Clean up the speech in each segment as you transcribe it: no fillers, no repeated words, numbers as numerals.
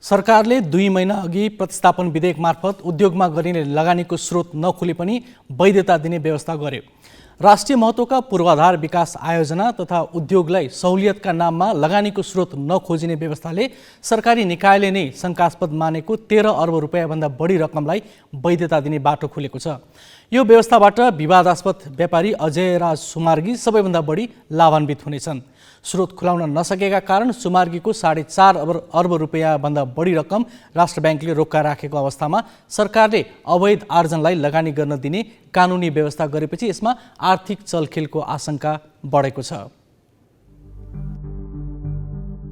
सरकारले 2 महिना अघि प्रतिस्थापन विधेयक मार्फत उद्योगमा गरिने लगानीको स्रोत नखुले पनि वैधता दिने व्यवस्था गर्यो। राष्ट्रिय महत्त्वका पूर्वाधार विकास आयोजना तथा उद्योगलाई सहुलियतका नाममा लगानीको स्रोत नखोजिने व्यवस्थाले सरकारी निकायले नै शङ्कास्पद मानेको 13 अर्ब रुपैयाँभन्दा बढी रकमलाई वैधता दिने बाटो खुलेको छ। यो व्यवस्थाबाट विवादास्पद व्यापारी अजयराज सुमार्गी सबैभन्दा बढी लाभान्वित हुनेछन्। स्रोत खुलाउन नसकेका कारण सुमार्गीको 4.5 अर्ब रुपैयाँभन्दा बढी रकम राष्ट्र ब्याङ्कले रोक्का राखेको अवस्थामा सरकारले अवैध आर्जनलाई लगानी गर्न दिने कानुनी व्यवस्था गरेपछि यसमा आर्थिक चलखेलको आशंका बढेको छ।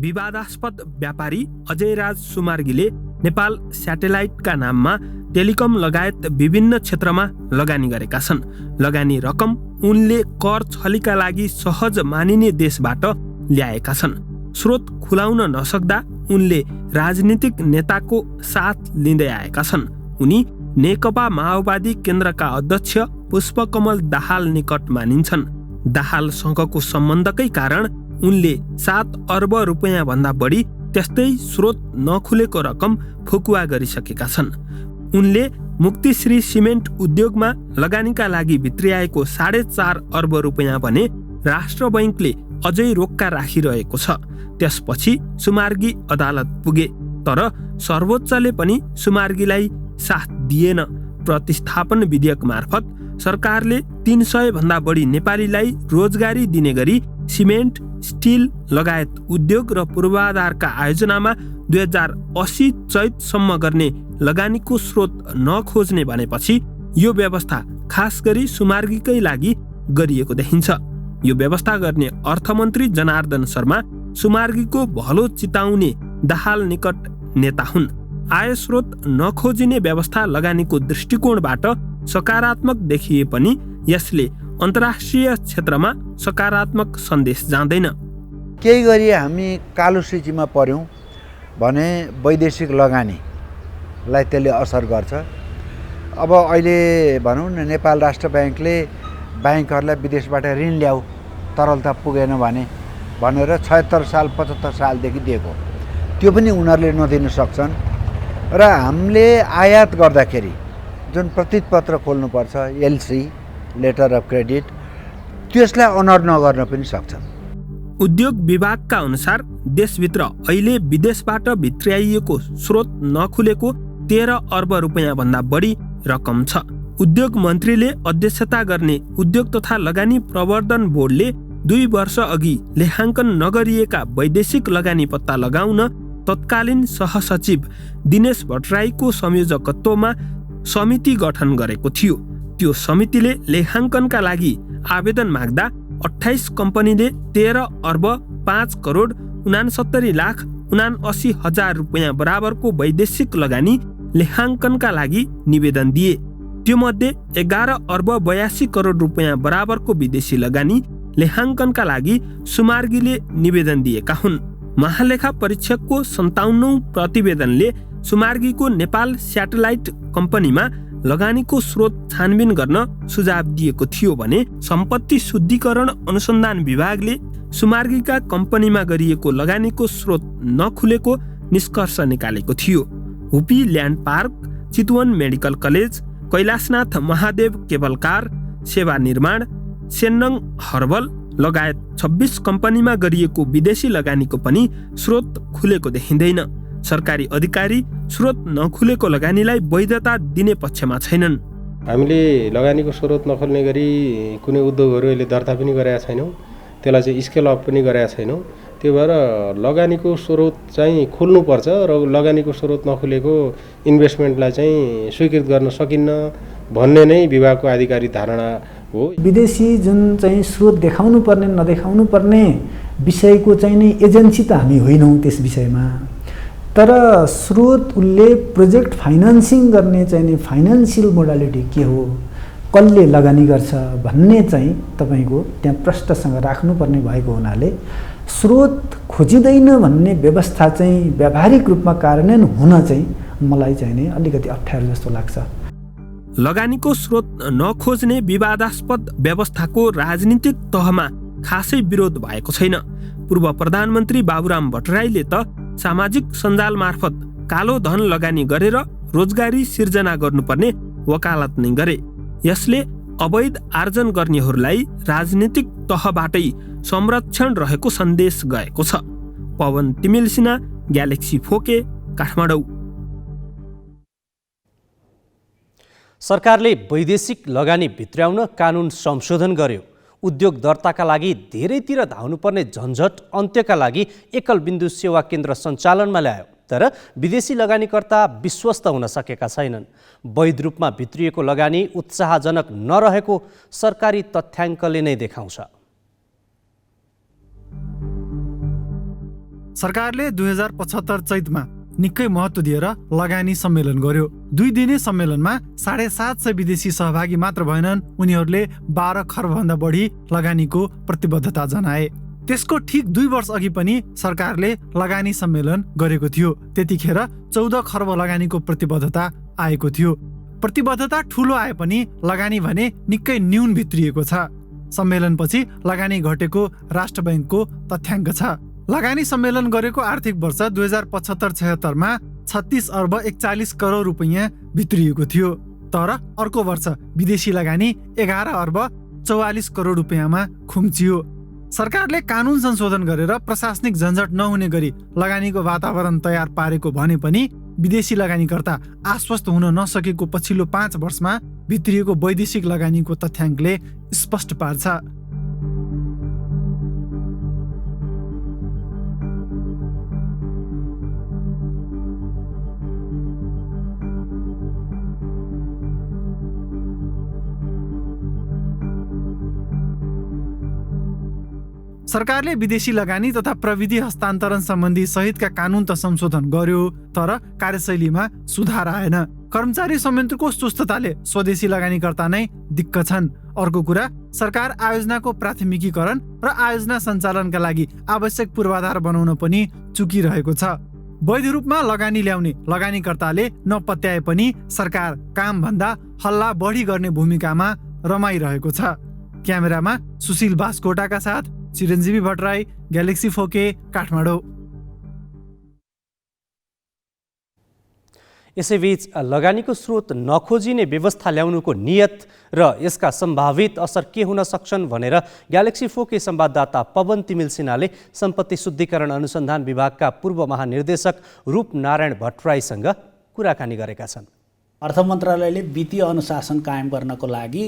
विवादास्पद व्यापारी अजयराज सुमार्गीले नेपाल स्याटेलाइटका नाममा टेलिकम लगायत विभिन्न क्षेत्रमा लगानी गरेका छन्। लगानी रकम उनले कर छलीका लागि सहज मानिने देशबाट ल्याएका छन्। स्रोत खुलाउन नसक्दा उनले राजनीतिक नेताको साथ लिँदै आएका छन्। उनी नेकपा माओवादी केन्द्रका अध्यक्ष पुष्पकमल दाहाल निकट मानिन्छन्। दाहालसँगको सम्बन्धकै कारण उनले 7 अर्ब रुपैयाँभन्दा बढी त्यस्तै स्रोत नखुलेको रकम फुकुवा गरिसकेका छन्। उनले मुक्तिश्री सिमेन्ट उद्योगमा लगानीका लागि भित्रिआएको 4.5 अर्ब रुपैयाँ भने राष्ट्र बैङ्कले अझै रोक्का राखिरहेको छ। त्यसपछि सुमार्गी अदालत पुगे, तर सर्वोच्चले पनि सुमार्गीलाई साथ दिएन। प्रतिस्थापन विधेयक मार्फत सरकारले 300 भन्दा बढी नेपालीलाई रोजगारी दिने गरी सिमेन्ट, स्टिल लगायत उद्योग र पूर्वाधारका आयोजनामा 2080 चैतसम्म गर्ने लगानीको स्रोत नखोज्ने भनेपछि यो व्यवस्था खास गरी सुमार्गीकै लागि गरिएको देखिन्छ। यो व्यवस्था गर्ने अर्थमन्त्री जनार्दन शर्मा सुमार्गीको भलो चिताउने दाहाल निकट नेता हुन्। आय स्रोत नखोजिने व्यवस्था लगानीको दृष्टिकोणबाट सकारात्मक देखिए पनि यसले अन्तर्राष्ट्रिय क्षेत्रमा सकारात्मक सन्देश जाँदैन। केही गरी हामी कालो सूचीमा पर्यौँ भने वैदेशिक लगानीलाई त्यसले असर गर्छ। अब अहिले भनौँ न, नेपाल राष्ट्र ब्याङ्कले ब्याङ्कहरूलाई विदेशबाट ऋण ल्याऊ तरलता पुगेन भनेर 76 साल 75 सालदेखि दिएको, त्यो पनि उनीहरूले नदिन सक्छन्। र हामीले आयात गर्दाखेरि जुन प्रतिपत्र खोल्नुपर्छ, एलसी लेटर अफ क्रेडिट, त्यसलाई अनर नगर्न पनि सक्छन्। उद्योग विभागका अनुसार देशभित्र अहिले विदेशबाट भित्र्याइएको स्रोत नखुलेको 13 अर्ब रुपैयाँभन्दा बढी रकम छ। उद्योग मन्त्रीले अध्यक्षता गर्ने उद्योग तथा लगानी प्रवर्धन बोर्डले 2 वर्ष अघि लेखाङ्कन नगरिएका वैदेशिक लगानी पत्ता लगाउन तत्कालीन सहसचिव दिनेश भट्टराईको संयोजकत्वमा समिति गठन गरेको थियो। त्यो समितिले लेखाङ्कनका लागि आवेदन माग्दा 28 कम्पनीले 13 अर्ब 5 करोड 69 लाख 79 हजार रुपैयाँ बराबरको वैदेशिक लगानी लेखाङ्कनका लागि निवेदन दिए। त्यो मध्ये 11 अर्ब 82 करोड रुपैयाँ बराबरको विदेशी लगानी लेखाङ्कनका लागि सुमार्गीले निवेदन दिएका हुन्। महालेखा परीक्षकको 57औं प्रतिवेदनले सुमार्गीको नेपाल स्याटेलाइट कम्पनीमा लगानीको स्रोत छानबिन गर्न सुझाव दिएको थियो भने सम्पत्ति शुद्धिकरण अनुसन्धान विभागले सुमार्गीका कम्पनीमा गरिएको लगानीको स्रोत नखुलेको निष्कर्ष निकालेको थियो। Hoopoe land park, Chitwan medical college, Kailashnath Mahadev cable car, सेवा निर्माण, सेन्नङ हर्बल लगायत 26 कम्पनीमा गरिएको विदेशी लगानीको पनि स्रोत खुलेको देखिँदैन। सरकारी अधिकारी स्रोत नखुलेको लगानीलाई वैधता दिने पक्षमा छैनन्। हामीले लगानीको स्रोत नखुल्ने गरी कुनै उद्योगहरू अहिले दर्ता पनि गरेका छैनौँ, त्यसलाई चाहिँ स्केल अप पनि गरेका छैनौँ। त्यो भएर लगानीको स्रोत चाहिँ खुल्नुपर्छ र लगानीको स्रोत नखुलेको इन्भेस्टमेन्टलाई चाहिँ स्वीकृत गर्न सकिन्न भन्ने नै विभागको आधिकारिक धारणा हो। विदेशी जुन चाहिँ स्रोत देखाउनु पर्ने नदेखाउनु पर्ने विषयको चाहिँ नै एजेन्सी त हामी होइनौँ त्यस विषयमा, तर स्रोत उसले प्रोजेक्ट फाइनेन्सिङ गर्ने चाहिँ नि फाइनेन्सियल मोडालिटी के हो, कसले लगानी गर्छ भन्ने चाहिँ तपाईँको त्यहाँ प्रष्टसँग राख्नुपर्ने भएको हुनाले स्रोत खोजिँदैन भन्ने व्यवस्था चाहिँ व्यावहारिक रूपमा कार्यान्वयन हुन चाहिँ मलाई चाहिँ नि अलिकति अप्ठ्यारो जस्तो लाग्छ। लगानीको स्रोत नखोज्ने विवादास्पद व्यवस्थाको राजनीतिक तहमा खासै विरोध भएको छैन। पूर्व प्रधानमन्त्री बाबुराम भट्टराईले त सामाजिक सञ्जाल मार्फत कालो धन लगानी गरेर रोजगारी सिर्जना गर्नुपर्ने वकालत नै गरे। यसले अवैध आर्जन गर्नेहरूलाई राजनीतिक तहबाटै संरक्षण रहेको सन्देश गएको छ। पवन तिमिल सिन्हा, ग्यालेक्सी फोके, काठमाडौँ। सरकारले वैदेशिक लगानी भित्र्याउन कानुन संशोधन गर्यो। उद्योग दर्ताका लागि धेरैतिर धाउनुपर्ने झन्झट अन्त्यका लागि एकल बिन्दु सेवा केन्द्र सञ्चालनमा ल्यायो। तर विदेशी लगानीकर्ता विश्वस्त हुन सकेका छैनन्। वैध रूपमा भित्रिएको लगानी उत्साहजनक नरहेको सरकारी तथ्याङ्कले नै देखाउँछ। सरकारले 2075 चैतमा निकै महत्त्व दिएर लगानी सम्मेलन गर्यो। 2 दिने सम्मेलनमा 750 विदेशी सहभागी मात्र भएनन्, उनीहरूले 12 खर्बभन्दा बढी लगानीको प्रतिबद्धता जनाए। त्यसको ठिक 2 वर्ष अघि पनि सरकारले लगानी सम्मेलन गरेको थियो। त्यतिखेर 14 खर्ब लगानीको प्रतिबद्धता आएको थियो। प्रतिबद्धता ठुलो आए पनि लगानी भने निकै न्यून भित्रिएको छ। सम्मेलनपछि लगानी घटेको राष्ट्र बैंकको तथ्याङ्क छ। लगानी सम्मेलन गरेको आर्थिक वर्ष 2075-76 मा 36 अर्ब 41 करोड रुपैयाँ भित्रिएको थियो। तर अर्को वर्ष विदेशी लगानी 11 अर्ब 44 करोड रुपैयाँमा खुम्चियो। सरकारले कानुन संशोधन गरेर प्रशासनिक झन्झट नहुने गरी लगानीको वातावरण तयार पारेको भने पनि विदेशी लगानीकर्ता आश्वस्त हुन नसकेको पछिल्लो 5 वर्षमा भित्रिएको वैदेशिक लगानीको तथ्याङ्कले स्पष्ट पार्छ। सरकारले विदेशी लगानी तथा प्रविधि हस्तान्तरण सम्बन्धी सहितका कानुन त संशोधन गर्यो, तर कार्यशैलीमा सुधार आएन। कर्मचारी संयन्त्रको सुस्तताले स्वदेशी लगानीकर्ता नै दिक्क छन्। अर्को कुरा, सरकार आयोजनाको प्राथमिकीकरण र आयोजना सञ्चालनका लागि आवश्यक पूर्वाधार बनाउन पनि चुकिरहेको छ। वैध रूपमा लगानी ल्याउने लगानीकर्ताले नपत्याए पनि सरकार कामभन्दा हल्ला बढी गर्ने भूमिकामा रमाइरहेको छ। क्यामेरामा सुशील बास्कोटाका साथ चिरञ्जीवी भट्टराई, ग्यालेक्सी फोके, काठमाडौँ। यसैबीच लगानीको स्रोत नखोजिने व्यवस्था ल्याउनुको नियत र यसका सम्भावित असर के हुन सक्छन् भनेर ग्यालेक्सी फोके संवाददाता पवन तिमिल सिन्हाले सम्पत्ति शुद्धिकरण अनुसन्धान विभागका पूर्व महानिर्देशक रूपनारायण भट्टराईसँग कुराकानी गरेका छन्। अर्थ मन्त्रालयले वित्तीय अनुशासन कायम गर्नको लागि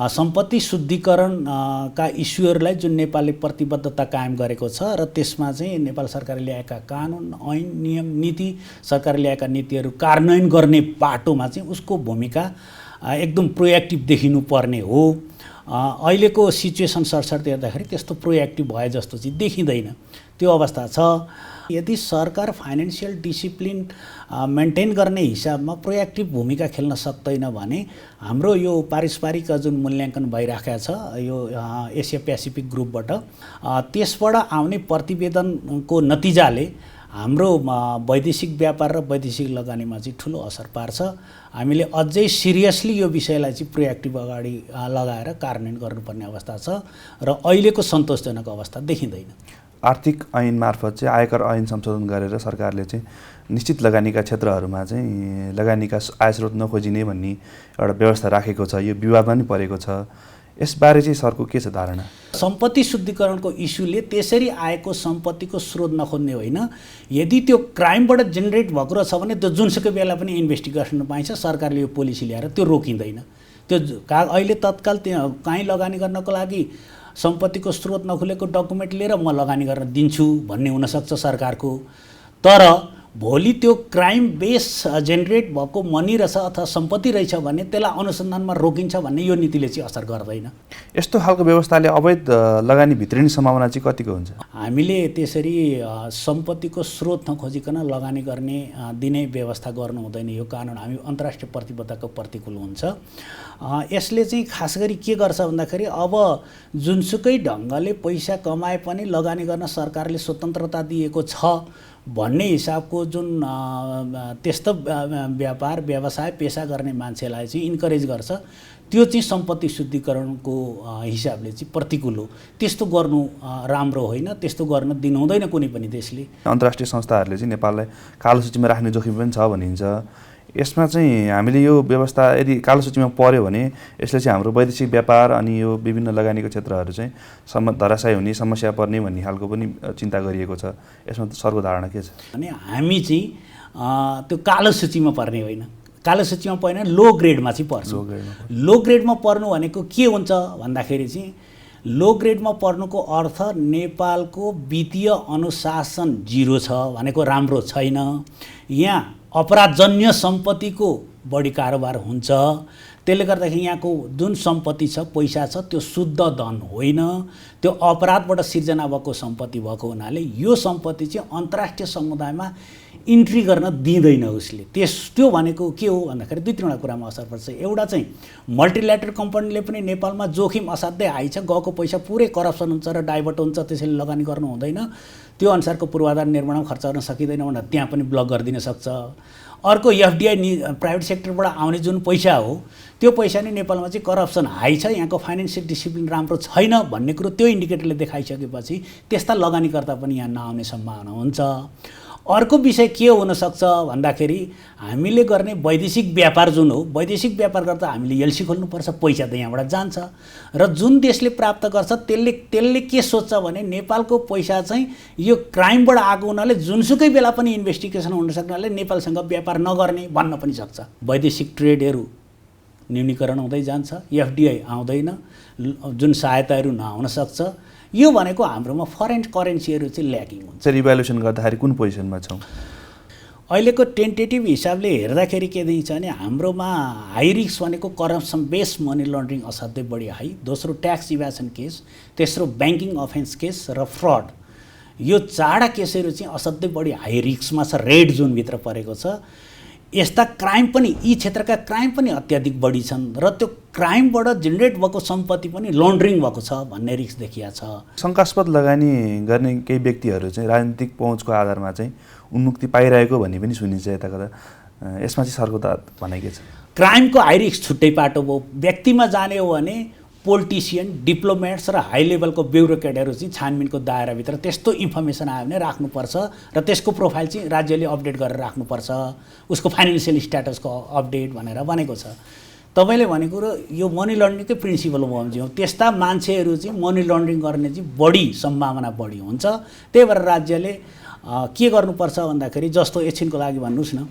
सम्पत्ति शुद्धिकरणका इस्युहरूलाई जुन नेपालले प्रतिबद्धता कायम गरेको छ र त्यसमा चाहिँ नेपाल सरकारले ल्याएका कानुन, ऐन, नियम, नीति, सरकारले ल्याएका नीतिहरू कार्यान्वयन गर्ने बाटोमा चाहिँ उसको भूमिका एकदम प्रोएक्टिभ देखिनु पर्ने हो। अहिलेको सिचुएसन सरसर्ती हेर्दाखेरि त्यस्तो प्रोएक्टिभ भए जस्तो चाहिँ देखिँदैन, त्यो अवस्था छ। यदि सरकार फाइनेन्सियल डिसिप्लिन मेन्टेन गर्ने हिसाबमा प्रोएक्टिभ भूमिका खेल्न सक्दैन भने हाम्रो यो पारस्परिक जुन मूल्याङ्कन भइराखेको छ यो एसिया पेसिफिक ग्रुपबाट, त्यसबाट आउने प्रतिवेदनको नतिजाले हाम्रो वैदेशिक व्यापार र वैदेशिक लगानीमा चाहिँ ठुलो असर पार्छ। हामीले अझै सिरियसली यो विषयलाई चाहिँ प्रोएक्टिभ अगाडि लगाएर कार्यान्वयन गर्नुपर्ने अवस्था छ र अहिलेको सन्तोषजनक अवस्था देखिँदैन। आर्थिक ऐन मार्फत चाहिँ आयकर ऐन संशोधन गरेर सरकारले चाहिँ निश्चित लगानीका क्षेत्रहरूमा चाहिँ लगानीका आयस्रोत नखोजिने भन्ने एउटा व्यवस्था राखेको छ। यो विवादमा पनि परेको छ। यसबारे चाहिँ सरको के छ धारणा? सम्पत्ति शुद्धिकरणको इस्युले त्यसरी आएको सम्पत्तिको स्रोत नखोज्ने होइन। यदि त्यो क्राइमबाट जेनेरेट भएको रहेछ भने त्यो जुनसुकै बेला पनि इन्भेस्टिगेसन पाइन्छ। सरकारले यो पोलिसी ल्याएर त्यो रोकिँदैन। त्यो अहिले तत्काल त्यहाँ कहीँ लगानी गर्नको लागि सम्पत्तिको स्रोत नखुलेको डकुमेन्ट लिएर म लगानी गर्न दिन्छु भन्ने हुनसक्छ सरकारको। तर भोलि त्यो क्राइम बेस जेनेरेट भएको मनी रहेछ अथवा सम्पत्ति रहेछ भने त्यसलाई अनुसन्धानमा रोकिन्छ भन्ने यो नीतिले चाहिँ असर गर्दैन। यस्तो खालको व्यवस्थाले अवैध लगानी भित्रिने सम्भावना चाहिँ कतिको हुन्छ? हामीले त्यसरी सम्पत्तिको स्रोत नखोजिकन लगानी गर्ने दिने व्यवस्था गर्नु हुँदैन। यो कानुन हामी अन्तर्राष्ट्रिय प्रतिबद्धताको प्रतिकूल हुन्छ। यसले चाहिँ खास गरी के गर्छ भन्दाखेरि अब जुनसुकै ढङ्गले पैसा कमाए पनि लगानी गर्न सरकारले स्वतन्त्रता दिएको छ भन्ने हिसाबको जुन त्यस्तो व्यापार व्यवसाय पेसा गर्ने मान्छेलाई चाहिँ इन्करेज गर्छ। त्यो चाहिँ सम्पत्ति शुद्धिकरणको हिसाबले चाहिँ प्रतिकूल हो। त्यस्तो गर्नु राम्रो होइन, त्यस्तो गर्न दिनुहुँदैन कुनै पनि देशले। अन्तर्राष्ट्रिय संस्थाहरूले चाहिँ नेपाललाई कालो सूचीमा राख्ने जोखिम पनि छ भनिन्छ। यसमा चाहिँ हामीले यो व्यवस्था यदि कालो सूचीमा पर्यो भने यसले चाहिँ हाम्रो वैदेशिक व्यापार अनि यो विभिन्न लगानीको क्षेत्रहरू चाहिँ धराशायी हुने, समस्या पर्ने भन्ने खालको पनि चिन्ता गरिएको छ। यसमा सरको धारणा के छ? अनि हामी चाहिँ त्यो कालो सूचीमा पर्ने होइन, कालो सूचीमा पर्ने लो ग्रेडमा चाहिँ पर्छ। लो ग्रेडमा पर्नु भनेको के हुन्छ भन्दाखेरि चाहिँ लो ग्रेडमा पर्नुको अर्थ नेपालको वित्तीय अनुशासन 0 छ भनेको राम्रो छैन। यहाँ अपराधजन्य सम्पत्तिको बढी कारोबार हुन्छ। त्यसले गर्दाखेरि यहाँको जुन सम्पत्ति छ, पैसा छ, त्यो शुद्ध धन होइन, त्यो अपराधबाट सिर्जना भएको सम्पत्ति भएको हुनाले यो सम्पत्ति चाहिँ अन्तर्राष्ट्रिय समुदायमा इन्ट्री गर्न दिँदैन उसले। त्यो भनेको के हो भन्दाखेरि 2-3 वटा कुरामा असर पर्छ। एउटा चाहिँ मल्टिल्याटरल कम्पनीले पनि नेपालमा जोखिम असाध्यै हाई छ, गएको पैसा पुरै करप्सन हुन्छ र डाइभर्ट हुन्छ, त्यसैले लगानी गर्नु हुँदैन, त्यो अनुसारको पूर्वाधार निर्माणमा खर्च गर्न सकिँदैन भनेर त्यहाँ पनि ब्लक गरिदिन सक्छ। अर्को एफडिआई प्राइभेट सेक्टरबाट आउने जुन पैसा हो त्यो पैसा नै नेपालमा चाहिँ करप्सन हाई छ, यहाँको फाइनेन्सियल डिसिप्लिन राम्रो छैन भन्ने कुरो त्यो इन्डिकेटरले देखाइसकेपछि त्यस्ता लगानीकर्ता पनि यहाँ नआउने सम्भावना हुन्छ। अर्को विषय के हुनसक्छ भन्दाखेरि हामीले गर्ने वैदेशिक व्यापार जुन हो, वैदेशिक व्यापार गर्दा हामीले एलसी खोल्नुपर्छ, पैसा त यहाँबाट जान्छ र जुन देशले प्राप्त गर्छ त्यसले के सोच्छ भने नेपालको पैसा चाहिँ यो क्राइमबाट आएको हुनाले जुनसुकै बेला पनि इन्भेस्टिगेसन हुन सक्नाले नेपालसँग व्यापार नगर्ने भन्न पनि सक्छ। वैदेशिक ट्रेडहरू न्यूनीकरण हुँदै जान्छ, एफडिआई आउँदैन, जुन सहायताहरू नआउन सक्छ। यो भनेको हाम्रोमा फरेन करेन्सीहरू चाहिँ ल्याकिङ हुन्छ। रिभ्यालुएसन गर्दाखेरि कुन पोजिसनमा छौँ? अहिलेको टेन्टेटिभ हिसाबले हेर्दाखेरि के देखिन्छ भने हाम्रोमा हाई रिस्क भनेको करप्सन बेस मनी लन्ड्रिङ असाध्यै बढी हाई, दोस्रो ट्याक्स इभ्यासन केस, तेस्रो ब्याङ्किङ अफेन्स केस र फ्रड, यो 4 केसहरू चाहिँ असाध्यै बढी हाई रिस्कमा छ, रेड जोनभित्र परेको छ। यस्ता क्राइम पनि, यी क्षेत्रका क्राइम पनि अत्याधिक बढी छन् र त्यो क्राइमबाट जेनेरेट भएको सम्पत्ति पनि लन्ड्रिङ भएको छ भन्ने रिस्क देखिया छ। शङ्कास्पद लगानी गर्ने केही व्यक्तिहरू चाहिँ राजनीतिक पहुँचको आधारमा चाहिँ उन्मुक्ति पाइरहेको भन्ने पनि सुनिन्छ यता कता। यसमा चाहिँ सरको त भनाइ के छ? क्राइमको हाई रिस्क छुट्टै पाटो भयो। व्यक्तिमा जाने हो भने पोलिटिसियन, डिप्लोमेट्स र हाई लेभलको ब्युरोक्रेटहरू चाहिँ छानबिनको दायराभित्र त्यस्तो इन्फर्मेसन आयो भने राख्नुपर्छ र त्यसको प्रोफाइल चाहिँ राज्यले अपडेट गरेर राख्नुपर्छ, उसको फाइनेन्सियल स्ट्याटसको अपडेट भनेर भनेको छ। तपाईँले भनेको र यो मनी लन्ड्रिङकै प्रिन्सिपल हो भन्छौँ, त्यस्ता मान्छेहरू चाहिँ मनी लन्ड्रिङ गर्ने चाहिँ बढी सम्भावना बढी हुन्छ। त्यही भएर राज्यले के गर्नुपर्छ भन्दाखेरि, जस्तो एकछिनको लागि भन्नुहोस् न,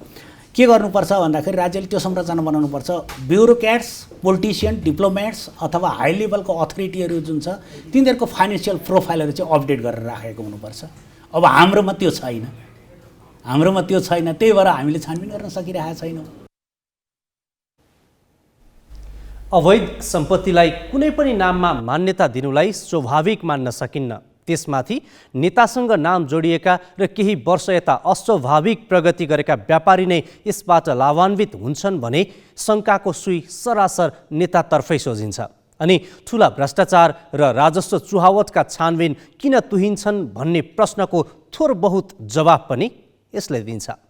के गर्नुपर्छ भन्दाखेरि राज्यले त्यो संरचना बनाउनुपर्छ, ब्युरोक्रेट्स, पोलिटिसियन, डिप्लोमेट्स अथवा हाई लेभलको अथोरिटीहरू जुन छ तिनीहरूको फाइनेन्सियल प्रोफाइलहरू चाहिँ अपडेट गरेर राखेको हुनुपर्छ। अब हाम्रोमा त्यो छैन, त्यही भएर हामीले छानबिन गर्न सकिरहेका छैनौँ। अवैध सम्पत्तिलाई कुनै पनि नाममा मान्यता दिनुलाई स्वाभाविक मान्न सकिन्न। त्यसमाथि नेतासँग नाम जोडिएका र केही वर्ष यता अस्वाभाविक प्रगति गरेका व्यापारी नै यसबाट लाभान्वित हुन्छन् भने शङ्काको सुई सरासर नेतातर्फै सोझिन्छ। अनि ठुला भ्रष्टाचार र राजस्व चुहावटका छानबिन किन तुहिन्छन् भन्ने प्रश्नको थोर बहुत जवाब पनि यसले दिन्छ।